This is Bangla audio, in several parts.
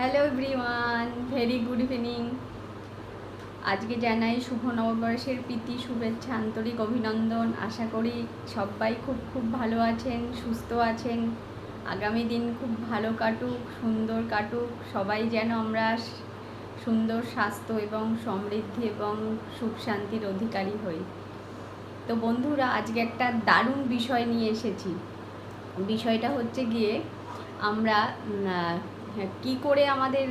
Hello everyone, very good evening. আজকে জানাই শুভ নববর্ষের প্রীতি, শুভেচ্ছা, আন্তরিক অভিনন্দন। আশা করি সবাই খুব খুব ভালো আছেন, সুস্থ আছেন। আগামী দিন খুব ভালো কাটুক, সুন্দর কাটুক। সবাই যেন আমরা সুন্দর স্বাস্থ্য এবং সমৃদ্ধি এবং সুখ শান্তির অধিকারী হই। তো বন্ধুরা, আজকে একটা দারুণ বিষয় নিয়ে এসেছি। বিষয়টা হচ্ছে গিয়ে আমরা কি করে আমাদের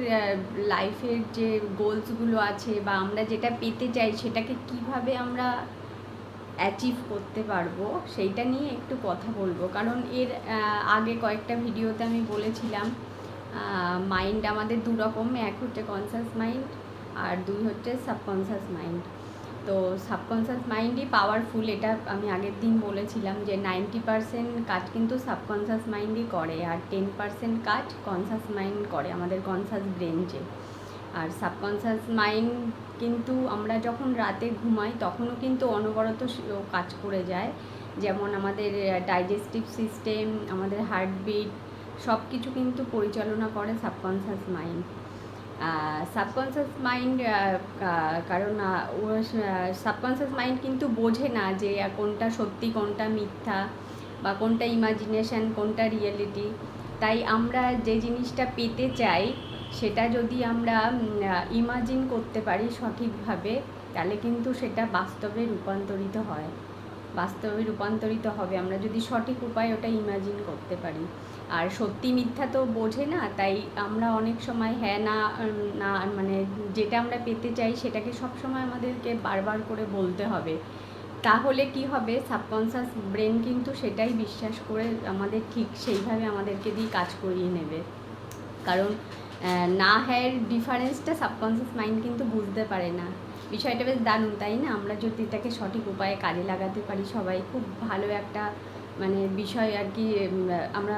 লাইফের যে গোলসগুলো আছে বা আমরা যেটা পেতে চাই সেটাকে কিভাবে আমরা অ্যাচিভ করতে পারবো সেইটা নিয়ে একটু কথা বলবো। কারণ এর আগে কয়েকটা ভিডিওতে আমি বলেছিলাম মাইন্ড আমাদের দু রকম, এক হচ্ছে কনসাস মাইন্ড আর দুই হচ্ছে সাবকনসাস মাইন্ড। তো সাবকনসাস মাইন্ডই পাওয়ারফুল, এটা আমি আগের দিন বলেছিলাম যে 90% কাজ কিন্তু সাবকনসাস মাইন্ডই করে আর 10% কাজ কনসাস মাইন্ড করে, আমাদের কনসাস ব্রেন যে। আর সাবকনসাস মাইন্ড কিন্তু আমরা যখন রাতে ঘুমাই তখনও কিন্তু অনবরত কাজ করে যায়। যেমন আমাদের ডাইজেস্টিভ সিস্টেম, আমাদের হার্টবিট সব কিছু কিন্তু পরিচালনা করে সাবকনসাস মাইন্ড। সাবকনসাস মাইন্ড কারণ সাবকনসাস মাইন্ড কিন্তু বোঝে না যে কোনটা সত্যি কোনটা মিথ্যা বা কোনটা ইমাজিনেশন কোনটা রিয়েলিটি। তাই আমরা যে জিনিসটা পেতে চাই সেটা যদি আমরা ইমাজিন করতে পারি সঠিকভাবে, তাহলে কিন্তু সেটা বাস্তবে রূপান্তরিত হয়, বাস্তবে রূপান্তরিত হবে আমরা যদি সঠিক উপায়ে ওটা ইমাজিন করতে পারি। আর সত্যি মিথ্যা তো বোঝে না, তাই আমরা অনেক সময় হ্যাঁ না না মানে যেটা আমরা পেতে চাই সেটাকে সবসময় আমাদেরকে বারবার করে বলতে হবে। তাহলে কি হবে, সাবকনসাস ব্রেন কিন্তু সেটাই বিশ্বাস করে আমাদের ঠিক সেইভাবে আমাদেরকে দিয়ে কাজ করিয়ে নেবে। কারণ না হ্যাঁ ডিফারেন্সটা সাবকনসাস মাইন্ড কিন্তু বুঝতে পারে না। বিষয়টা বেশ দারুণ, তাই না? আমরা যদি এটাকে সঠিক উপায়ে কাজে লাগাতে পারি সবাই, খুব ভালো একটা বিষয় আর কি আমরা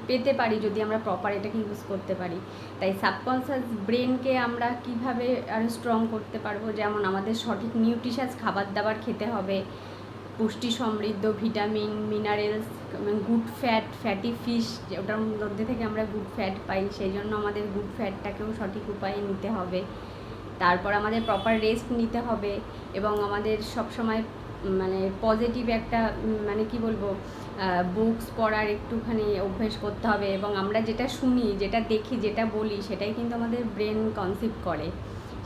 পেতে পারি যদি আমরা প্রপার এটাকে ইউজ করতে পারি। তাই সাবকনসাস ব্রেনকে আমরা কিভাবে আরও স্ট্রং করতে পারবো, যেমন আমাদের সঠিক নিউট্রিশাস খাবার দাবার খেতে হবে, পুষ্টি সমৃদ্ধ vitamin minerals, good fat, fatty fish, ওটার মধ্যে থেকে আমরা গুড ফ্যাট পাই, সেই জন্য আমাদের গুড ফ্যাটটাকেও সঠিক উপায়ে নিতে হবে। তারপর আমাদের প্রপার রেস্ট নিতে হবে এবং আমাদের সবসময় পজিটিভ একটা কি বলবো বুকস পড়ার একটুখানি অভ্যেস করতে হবে। এবং আমরা যেটা শুনি, যেটা দেখি, যেটা বলি সেটাই কিন্তু আমাদের ব্রেন কনসিভ করে।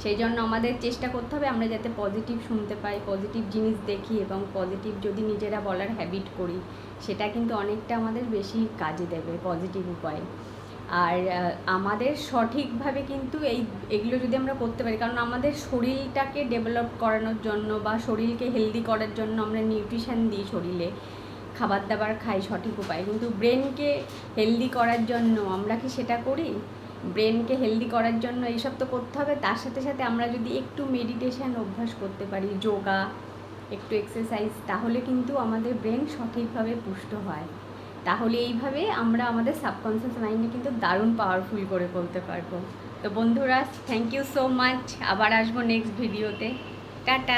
সেই জন্য আমাদের চেষ্টা করতে হবে আমরা যাতে পজিটিভ শুনতে পাই, পজিটিভ জিনিস দেখি এবং পজিটিভ যদি নিজেরা বলার হ্যাবিট করি, সেটা কিন্তু অনেকটা আমাদের বেশি কাজে দেবে পজিটিভ উপায়ে। আর আমাদের সঠিকভাবে কিন্তু এগুলো যদি আমরা করতে পারি, কারণ আমাদের শরীরটাকে ডেভেলপ করানোর জন্য বা শরীরকে হেলদি করার জন্য আমরা নিউট্রিশন দিই, শরীরে খাবার দাবার খাই সঠিক উপায়ে, কিন্তু ব্রেনকে হেলদি করার জন্য আমরা কি সেটা করি? ব্রেনকে হেলদি করার জন্য এইসব তো করতে হবে, তার সাথে সাথে আমরা যদি একটু মেডিটেশন অভ্যাস করতে পারি, যোগা, একটু এক্সারসাইজ, তাহলে কিন্তু আমাদের ব্রেন সঠিকভাবে পুষ্ট হয়। তাহলে এইভাবে আমরা আমাদের সাবকনসিয়াস মাইন্ডে কিন্তু দারুণ পাওয়ারফুল করে বলতে পারবো। তো বন্ধুরা, থ্যাংক ইউ সো মাচ। আবার আসবো নেক্সট ভিডিওতে। টাটা।